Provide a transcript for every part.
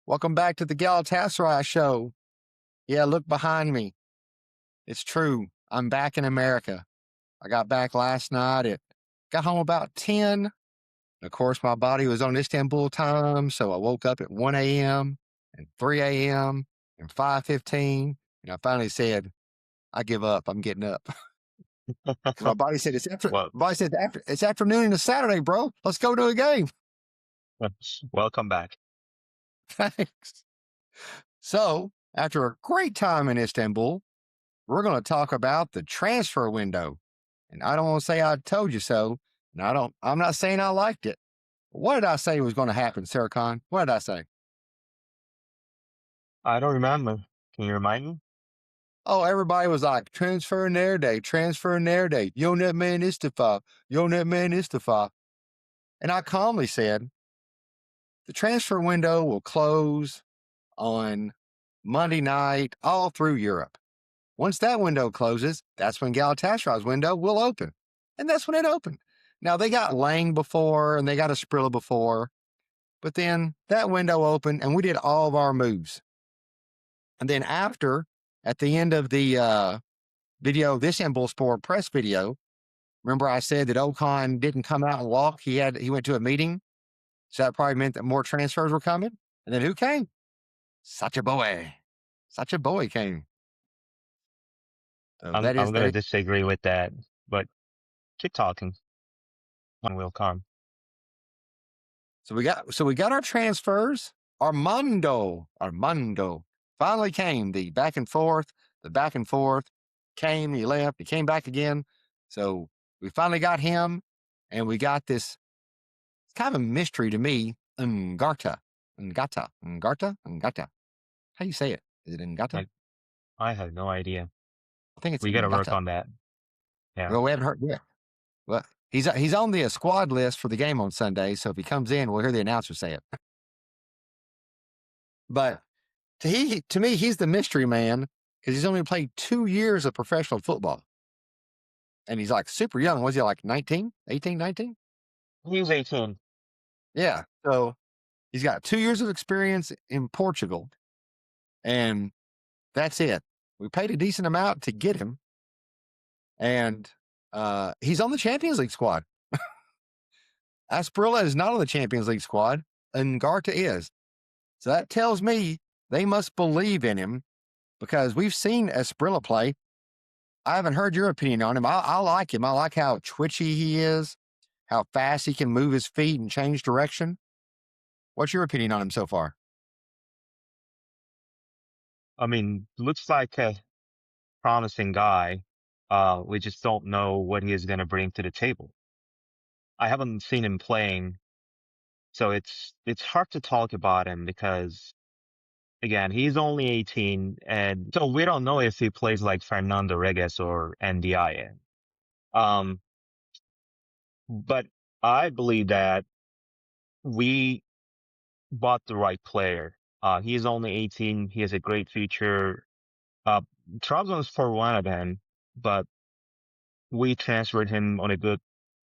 Welcome back to the Galatasaray show. Yeah, look behind me. It's true. I'm back in America. I got back last night. Got home about 10. Of course, my body was on Istanbul time, so I woke up at 1 a.m. and 3 a.m. and 5:15, and I finally said, "I give up. I'm getting up." Because my body said Well, it's afternoon and it's Saturday, bro. Let's go to a game. welcome back. Thanks. So, after a great time in Istanbul, we're going to talk about the transfer window. And I don't want to say I told you so. And I'm not saying I liked it. What did I say was going to happen, Sarah Khan? What did I say? I don't remember. Can you remind me? Oh, everybody was like, transfer in their day. Yonet man istifa. Yonet man istifa. And I calmly said, the transfer window will close on Monday night all through Europe. Once that window closes, that's when Galatasaray's window will open. And that's when it opened. Now, they got Lang before and they got Asprilla before, but then that window opened and we did all of our moves. And then after, at the end of the video, this Istanbul Sport press video, remember I said that Okan didn't come out and walk. He went to a meeting. So that probably meant that more transfers were coming. And then who came? Such a boy. Such a boy came. So I'm going to disagree with that, but keep talking. One will come. So we got our transfers. Armando finally came. The back and forth came. He left. He came back again. So we finally got him, and we got this. It's kind of a mystery to me. Ngata. How do you say it? Is it Ngata? I have no idea. I think it's. We got to work on that. Yeah. Well, we haven't heard. Yeah. Well, he's on the squad list for the game on Sunday. So if he comes in, we'll hear the announcer say it. But to me, he's the mystery man because he's only played 2 years of professional football. And he's like super young. Was he like 19, 18, 19? He was 18. Yeah. So he's got 2 years of experience in Portugal. And that's it. We paid a decent amount to get him. And he's on the Champions League squad. Asprilla is not on the Champions League squad. And Garta is. So that tells me they must believe in him because we've seen Asprilla play. I haven't heard your opinion on him. I like him. I like how twitchy he is, how fast he can move his feet and change direction. What's your opinion on him so far? I mean, looks like a promising guy. We just don't know what he is going to bring to the table. I haven't seen him playing, so it's hard to talk about him because, again, he's only 18, and so we don't know if he plays like Fernando Reges or NDI. But I believe that we bought the right player. He is only 18. He has a great future. Trabzonspor wanted him, but we transferred him on a good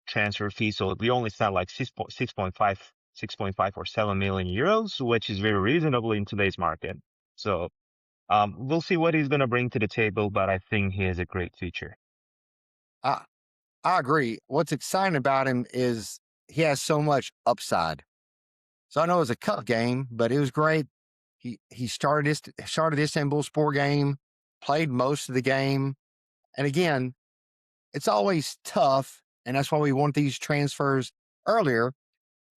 transfer fee. So we only spent like 6.5 or 7 million euros, which is very reasonable in today's market. So we'll see what he's going to bring to the table, but I think he has a great future. I agree. What's exciting about him is he has so much upside. So I know it was a cup game, but it was great. He started the Istanbul Sport game, played most of the game. And again, it's always tough. And that's why we want these transfers earlier.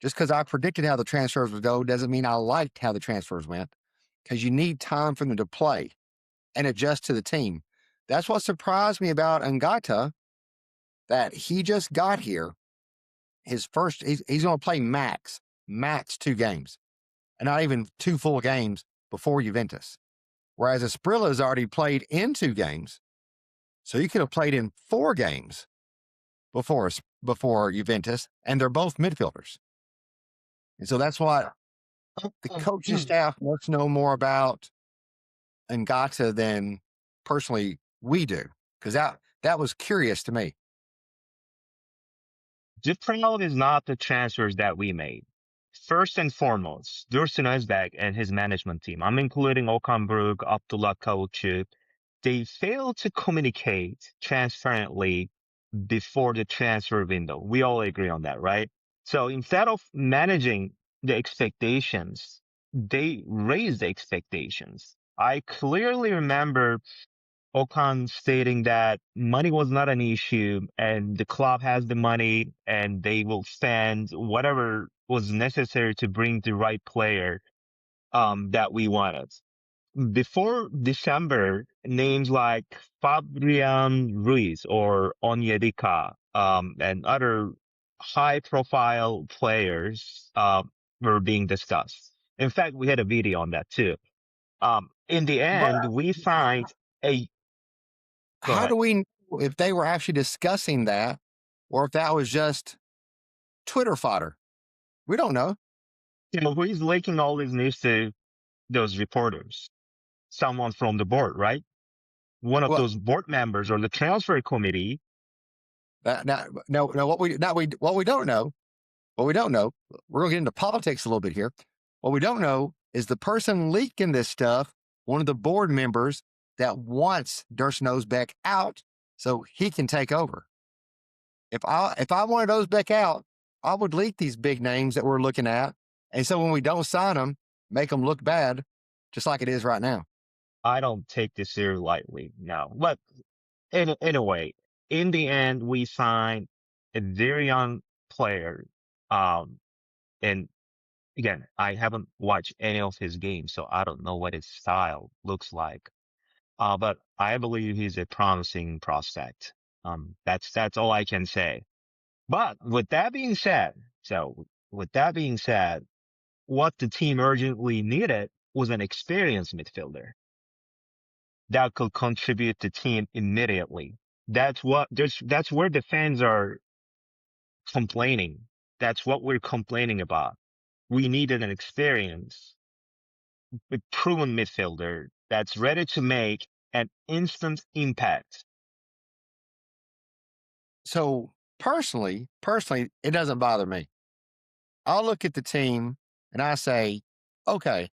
Just because I predicted how the transfers would go doesn't mean I liked how the transfers went, because you need time for them to play and adjust to the team. That's what surprised me about Ngata, that he just got here. He's going to play max 2 games, and not even 2 full games before Juventus. Whereas Asprilla has already played in 2 games. So he could have played in 4 games before Juventus, and they're both midfielders. And so that's why the coaching staff must know more about Ngata than personally we do, because that was curious to me. The problem is not the transfers that we made. first and foremost, Dursun Özbek and his management team, I'm including Okan Buruk, Abdullah Kavukçu, they failed to communicate transparently before the transfer window. We all agree on that, right? So instead of managing the expectations, they raised the expectations. I clearly remember Okan stating that money was not an issue and the club has the money and they will spend whatever was necessary to bring the right player that we wanted. Before December, names like Fabian Ruiz or Onyedika and other high profile players were being discussed. In fact, we had a video on that too. In the But end, we signed a go how ahead. do we know if they were actually discussing that or if that was just Twitter fodder? We don't know. You know, who is leaking all this news to those reporters? Someone from the board, right? One of Well, those board members or the transfer committee. no, what we don't know, we're going to get into politics a little bit here. What we don't know is the person leaking this stuff, one of the board members that wants Dursun Özbek out so he can take over. If I wanted Özbek out, I would leak these big names that we're looking at. And so when we don't sign them, make them look bad, just like it is right now. I don't take this very lightly now. But anyway, in the end, we signed a very young player. And again, I haven't watched any of his games, so I don't know what his style looks like. But I believe he's a promising prospect. That's all I can say. But with that being said, what the team urgently needed was an experienced midfielder that could contribute to the team immediately. That's where the fans are complaining. That's what we're complaining about. We needed an experienced, proven midfielder that's ready to make an instant impact. So personally, it doesn't bother me. I'll look at the team and I say, okay,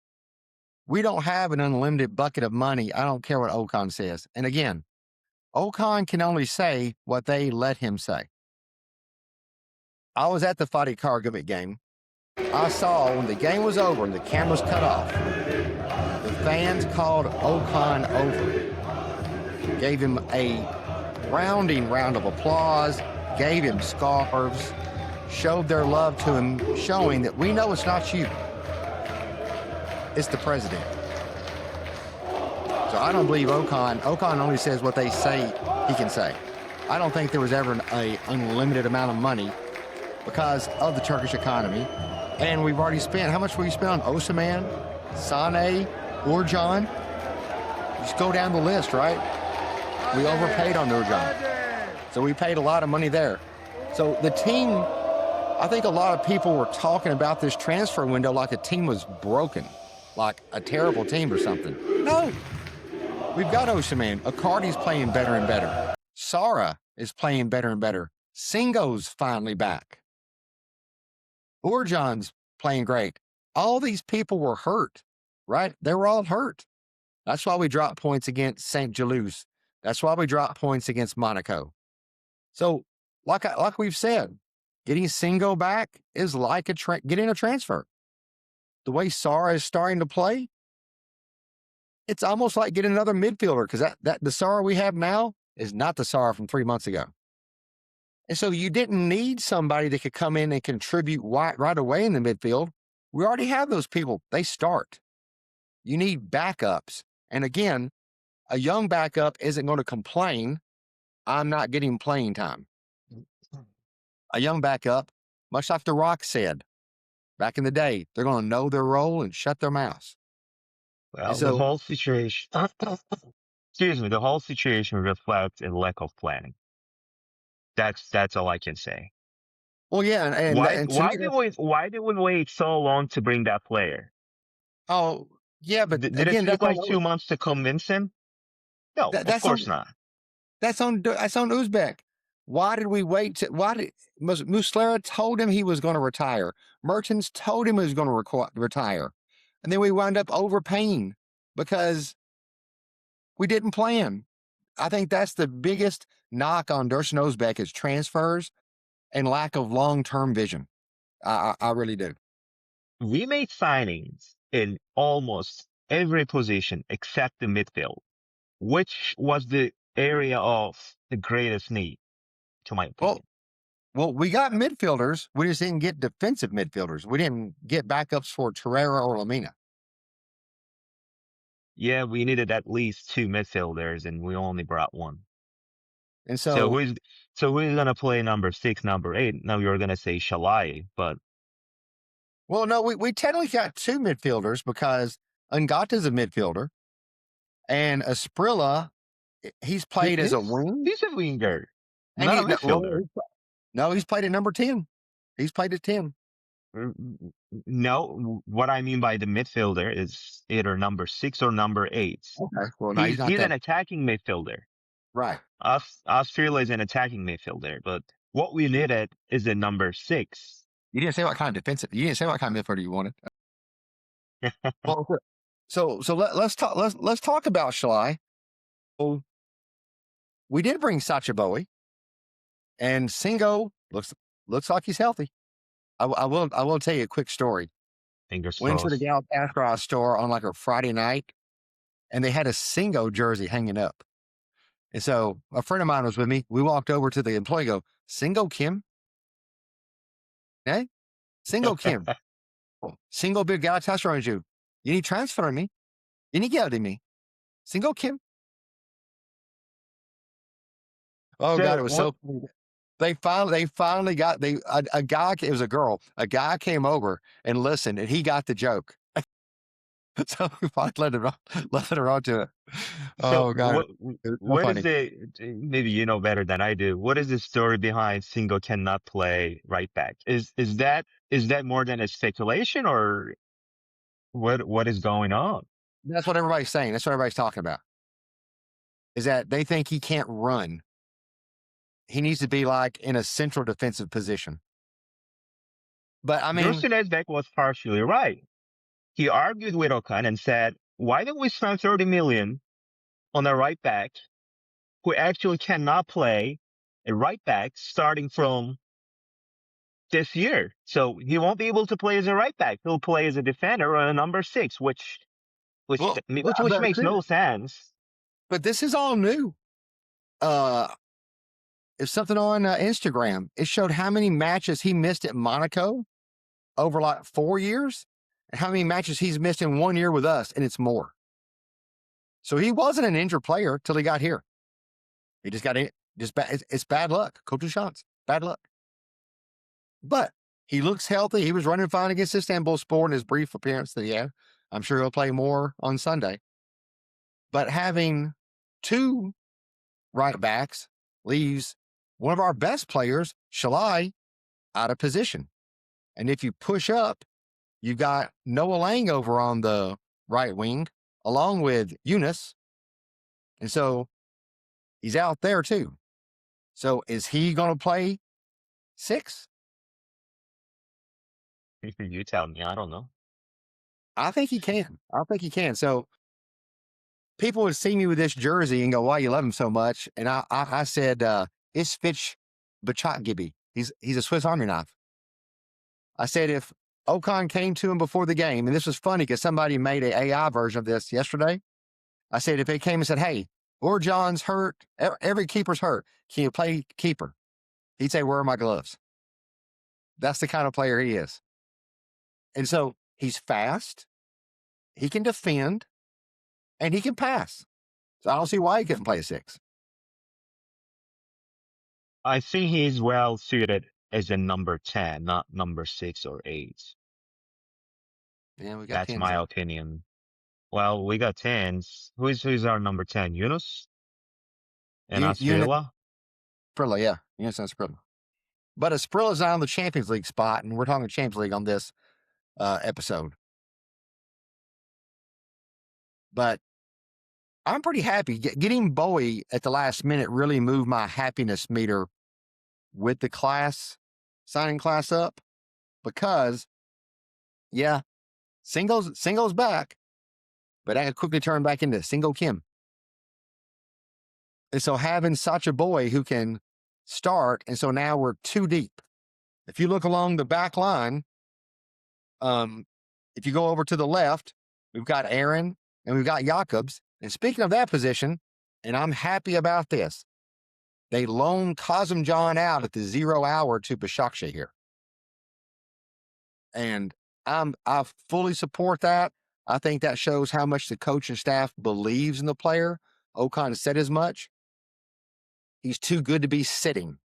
we don't have an unlimited bucket of money. I don't care what Okan says. And again, Okan can only say what they let him say. I was at the Fadi Karagumit game. I saw when the game was over and the cameras cut off, the fans called Okan over, gave him a round of applause, gave him scarves, showed their love to him, showing that we know it's not you. It's the president. So I don't believe Okan. Okan only says what they say he can say. I don't think there was ever an unlimited amount of money because of the Turkish economy. And we've already spent, how much we spent on Osimhen, Sane, Urcan? Just go down the list, right? We overpaid on Urcan. So we paid a lot of money there. So the team, I think a lot of people were talking about this transfer window like the team was broken, like a terrible team or something. No. We've got Osimhen. Icardi's playing better and better. Sara is playing better and better. Singo's finally back. Urcan's playing great. All these people were hurt, right? They were all hurt. That's why we dropped points against St. Gilloise. That's why we dropped points against Monaco. So, like we've said, getting Singo back is like getting a transfer. The way Sara is starting to play, it's almost like getting another midfielder because that the Sara we have now is not the Sara from 3 months ago. And so you didn't need somebody that could come in and contribute right away in the midfield. We already have those people. They start. You need backups. And again, a young backup isn't going to complain, I'm not getting playing time. A young backup, much like The Rock said back in the day, they're going to know their role and shut their mouths. Well, the whole situation, excuse me, the whole situation reflects a lack of planning. That's all I can say. Well, yeah, and why did we wait so long to bring that player? Oh, yeah, but Did again, it take like 2 months to convince him? No, of course not. That's on Uzbek. Why did we wait? Why did Muslera told him he was going to retire? Mertens told him he was going to retire. And then we wound up overpaying because we didn't plan. I think that's the biggest knock on Dershon Ozbek is transfers and lack of long-term vision. I really do. We made signings in almost every position except the midfield, which was the area of the greatest need, to my Well, opinion. well, we got midfielders. We just didn't get defensive midfielders. We didn't get backups for Torreira or Lamina. Yeah, we needed at least two midfielders, and we only brought one. And So so, who's gonna play number 6, number 8? Now you're gonna say Shalai, but well, no, we technically got two midfielders because Ngata's a midfielder and Asprilla, he's played as a wing. he's a winger, And not a midfielder. no, he's played at number 10. He's played at 10. No, what I mean by the midfielder is either number 6 or number 8. Okay. Well, no, he's not He's that. an attacking midfielder. Right. Australia is an attacking midfielder, but what we needed is a number 6. You didn't say what kind of defensive. You didn't say what kind of midfielder you wanted. Well, let's talk about Shalai. Oh, we did bring Sacha Bowie, and Singo looks like he's healthy. I will tell you a quick story. Fingers Went to the crossed. Galatasaray store on like a Friday night, and they had a Singo jersey hanging up. And so a friend of mine was with me. We walked over to the employee. Go, Singo Kim, eh? Singo Kim, Singo big Galatasaray you. You need transfer me. You need get me. Singo Kim. Oh So God, it was what? so cool. They finally got a guy. It was a girl. A guy came over and listened, and he got the joke. So we finally let her on to it. So Oh God, it was so what is funny. the, maybe you know better than I do. What is the story behind Singo cannot play right back? Is that more than a speculation, or what is going on? That's what everybody's saying. That's what everybody's talking about. Is that they think he can't run. He needs to be like in a central defensive position. But I mean, Drusen Ezbek was partially right. He argued with Okan and said, why don't we spend 30 million on a right back who actually cannot play a right back starting from this year? So he won't be able to play as a right back. He'll play as a defender or a number 6, which well, makes no sense. but this is all new. It's something on Instagram. It showed how many matches he missed at Monaco over like 4 years, and how many matches he's missed in 1 year with us, and it's more. So he wasn't an injured player till he got here. He just got it. It's bad luck. Coach's shots, bad luck. But he looks healthy. He was running fine against Istanbulspor in his brief appearance that he had. I'm sure he'll play more on Sunday. But having two right backs leaves one of our best players, Shalai, out of position. And if you push up, you got Noah Lang over on the right wing, along with Eunice. And so he's out there too. So is he going to play 6? You tell me. I don't know. I think he can. I think he can. So people would see me with this jersey and go, why you love him so much? And I said, it's Fitch Bachakgibi. He's a Swiss Army knife. I said, if Okan came to him before the game, and this was funny because somebody made an AI version of this yesterday. I said, if they came and said, hey, Orjon's hurt, every keeper's hurt, can you play keeper? He'd say, where are my gloves? That's the kind of player he is. And so he's fast, he can defend, and he can pass. So I don't see why he couldn't play a 6. I think he's well suited as a number 10, not number 6 or 8. Yeah, we got That's 10. my opinion. Well, we got 10s. Who's our number 10? Yunus? And Asprilla? Asprilla, yeah. Eunice Asprilla. But Asprilla's not on the Champions League spot, and we're talking Champions League on this episode. But I'm pretty happy. Getting Bowie at the last minute really moved my happiness meter with the signing class up, because yeah, singles back, but I could quickly turn back into single Kim. And so having such a boy who can start, and so now we're 2 deep. If you look along the back line, if you go over to the left, we've got Aaron and we've got Jakobs. And speaking of that position, and I'm happy about this, they loaned Kazim John out at the 0 hour to Başakşehir here. And I fully support that. I think that shows how much the coaching staff believes in the player. Okan said as much. He's too good to be sitting.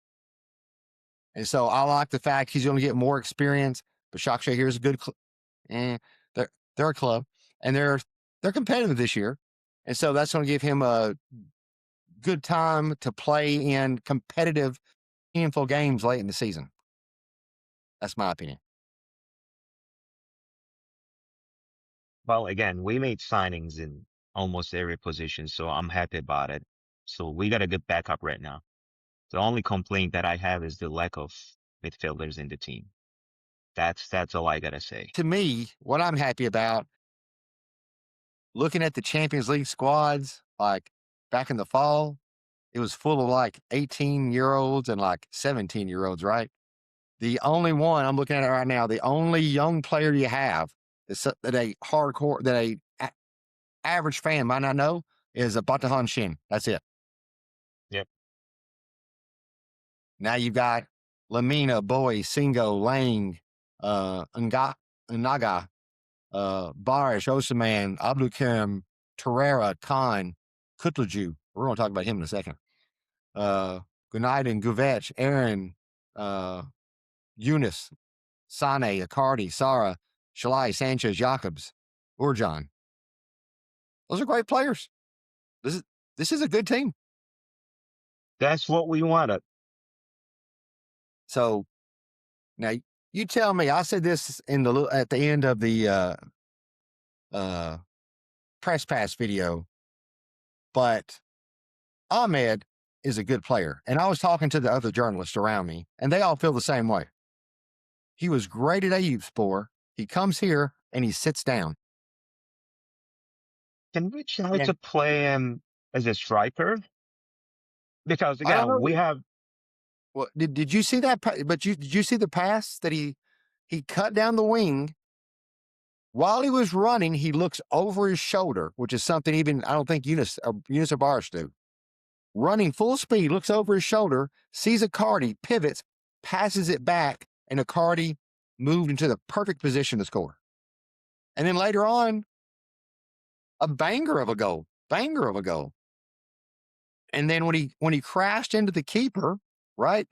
And so I like the fact he's going to get more experience. Başakşehir here is a good they're a club, and they're competitive this year. And so that's going to give him a good time to play in competitive, meaningful games late in the season. That's my opinion. Well, again, we made signings in almost every position, so I'm happy about it. So we got a good backup right now. The only complaint that I have is the lack of midfielders in the team. That's all I gotta say. To me, what I'm happy about, looking at the Champions League squads, like back in the fall, it was full of like 18-year-olds and like 17-year-olds, right? The only one I'm looking at it right now, the only young player you have that a average fan might not know is a Batahan Shin. That's it. Yep. Now you've got Lamina, Boy, Singo, Lang, Naga, Barish, Osaman, Abdulkarim, Torreira, Khan, Kutlaju. We're going to talk about him in a second. Gunaydin, Guvech, Aaron, Yunus, Sane, Icardi, Sara, Shalai, Sanchez, Jakobs, Urjan. Those are great players. This is a good team. That's what we wanted. So now you tell me. I said this at the end of the press pass video, but Ahmed is a good player. And I was talking to the other journalists around me, and they all feel the same way. He was great at Eyüpspor. He comes here and he sits down. Can we try to play him as a striker? Because again, we have. Well, did you see that? But did you see the pass that he cut down the wing? While he was running, he looks over his shoulder, which is something even I don't think Yunus or Barish do. Running full speed, looks over his shoulder, sees Icardi, pivots, passes it back, and Icardi moved into the perfect position to score. And then later on, a banger of a goal. And then when he crashed into the keeper, right,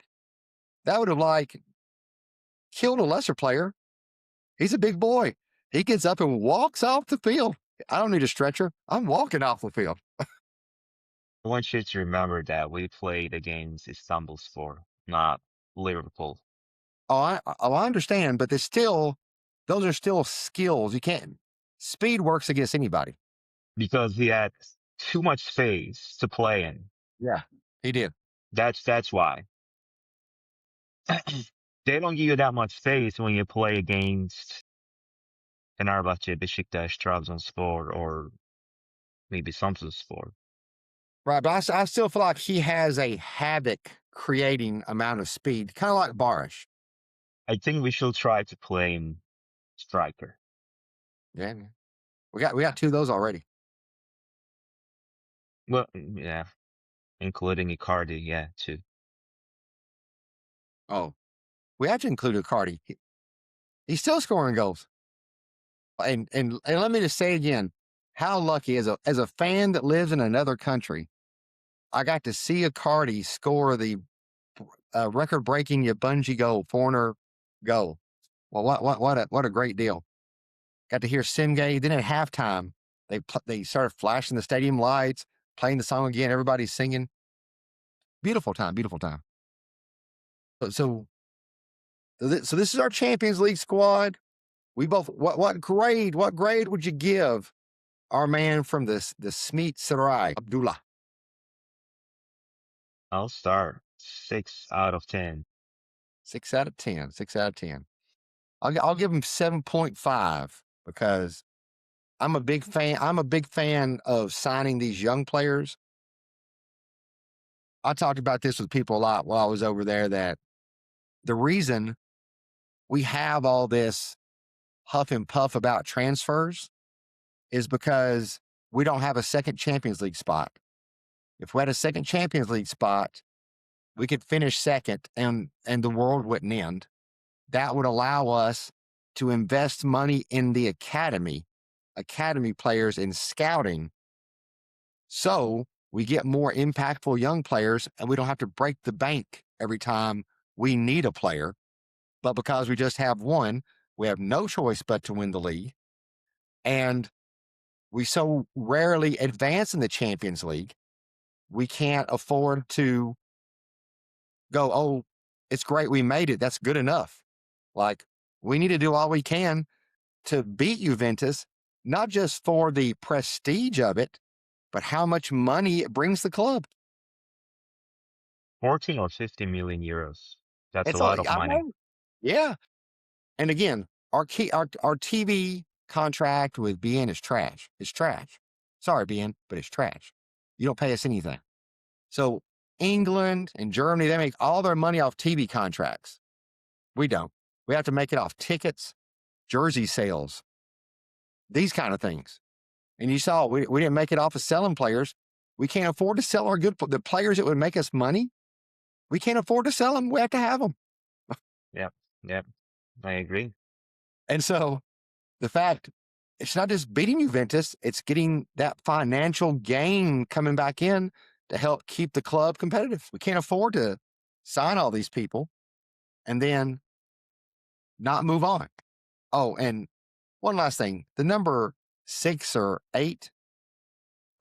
that would have like killed a lesser player. He's a big boy. He gets up and walks off the field. I don't need a stretcher. I'm walking off the field. I want you to remember that we played against Istanbulspor, not Liverpool. I understand, but those are still skills. You can't. Speed works against anybody. Because he had too much space to play in. Yeah, he did. That's why. They don't give you that much space when you play against Fenerbahçe, Beşiktaş, Trabzonspor, or maybe Samsunspor. Right, but I still feel like he has a havoc-creating amount of speed, kind of like Barish. I think we should try to play him striker. Yeah, we got 2 of those already. Well, yeah, including Icardi, yeah, too. Oh, we have to include Icardi. He's still scoring goals. And let me just say again, how lucky as a fan that lives in another country, I got to see Icardi score the record-breaking Yabunji goal, foreigner goal. Well, what a great deal. Got to hear Simge. Then at halftime, they started flashing the stadium lights, playing the song again. Everybody's singing. Beautiful time. So this is our Champions League squad. We both. What grade would you give our man from the Smit Sarai, Abdullah? I'll start 6 out of 10. 6 out of 10. 6 out of 10. I'll give him 7.5 because I'm a big fan. I'm a big fan of signing these young players. I talked about this with people a lot while I was over there that the reason we have all this huff and puff about transfers is because we don't have a second Champions League spot. If we had a second Champions League spot, we could finish second and the world wouldn't end. That would allow us to invest money in the academy players in scouting. So we get more impactful young players and we don't have to break the bank every time we need a player. But because we just have one, we have no choice but to win the league. And we so rarely advance in the Champions League, we can't afford to go, oh, it's great we made it. That's good enough. Like, we need to do all we can to beat Juventus, not just for the prestige of it, but how much money it brings the club. 14 or 15 million euros. That's a It's all, lot of I money. know. Yeah. And again, our TV contract with BN is trash. It's trash. Sorry, BN, but it's trash. You don't pay us anything. So England and Germany, they make all their money off TV contracts. We don't. We have to make it off tickets, jersey sales, these kind of things. And you saw we didn't make it off of selling players. We can't afford to sell the players that would make us money. We can't afford to sell them. We have to have them. Yep. Yep. I agree. And so the fact it's not just beating Juventus, it's getting that financial gain coming back in to help keep the club competitive. We can't afford to sign all these people and then not move on. Oh, and one last thing, the number 6 or 8,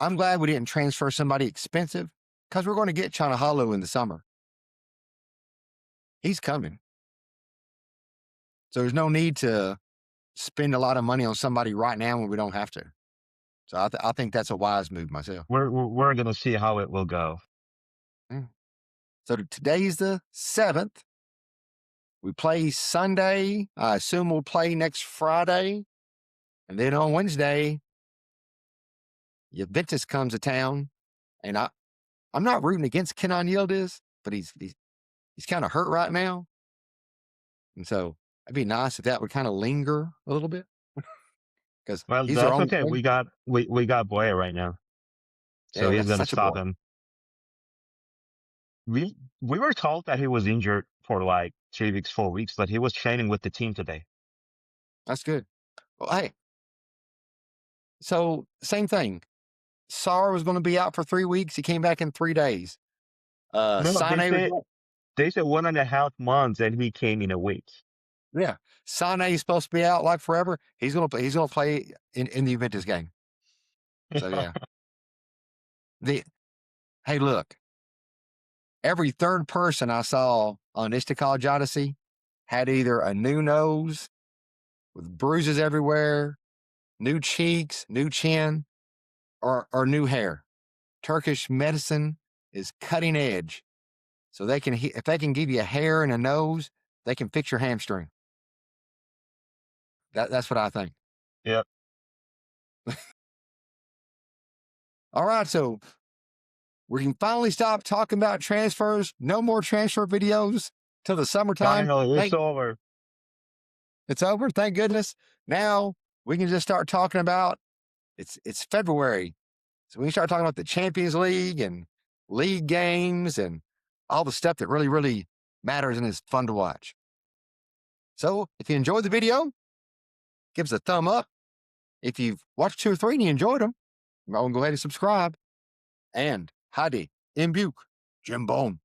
I'm glad we didn't transfer somebody expensive because we're going to get Chanahalo in the summer. He's coming. So there's no need to spend a lot of money on somebody right now when we don't have to. So I think that's a wise move myself. We're gonna see how it will go. So today's the 7th. We play Sunday. I assume we'll play next Friday. And then on Wednesday, Juventus comes to town. And I'm not rooting against Kenan Yildiz, but he's kind of hurt right now. And so it'd be nice if that would kind of linger a little bit. Because Well, he's our that's only okay. player. We got Boya right now, so Yeah, we he's got gonna such a stop boy. him. We were told that he was injured for like 3 weeks, 4 weeks, but he was training with the team today. That's good. Well, hey, so same thing. Sarr was going to be out for 3 weeks. He came back in 3 days. No, Sane was they said 1.5 months, and he came in a week. yeah. Sane is supposed to be out like forever. He's gonna play in the Juventus game. So yeah. Hey, look, every third person I saw on Insta College Odyssey had either a new nose with bruises everywhere, new cheeks, new chin, or new hair. Turkish medicine is cutting edge. So if they can give you a hair and a nose, they can fix your hamstring. That's what I think. Yep. All right, so we can finally stop talking about transfers. No more transfer videos till the summertime. Finally, it's over. It's over. Thank goodness. Now we can just start talking about it's February. So we can start talking about the Champions League and league games and all the stuff that really, really matters and is fun to watch. So if you enjoyed the video, give us a thumb up. If you've watched 2 or 3 and you enjoyed them, you might want to go ahead and subscribe. And Hadi, Mbuk, Jim Bone.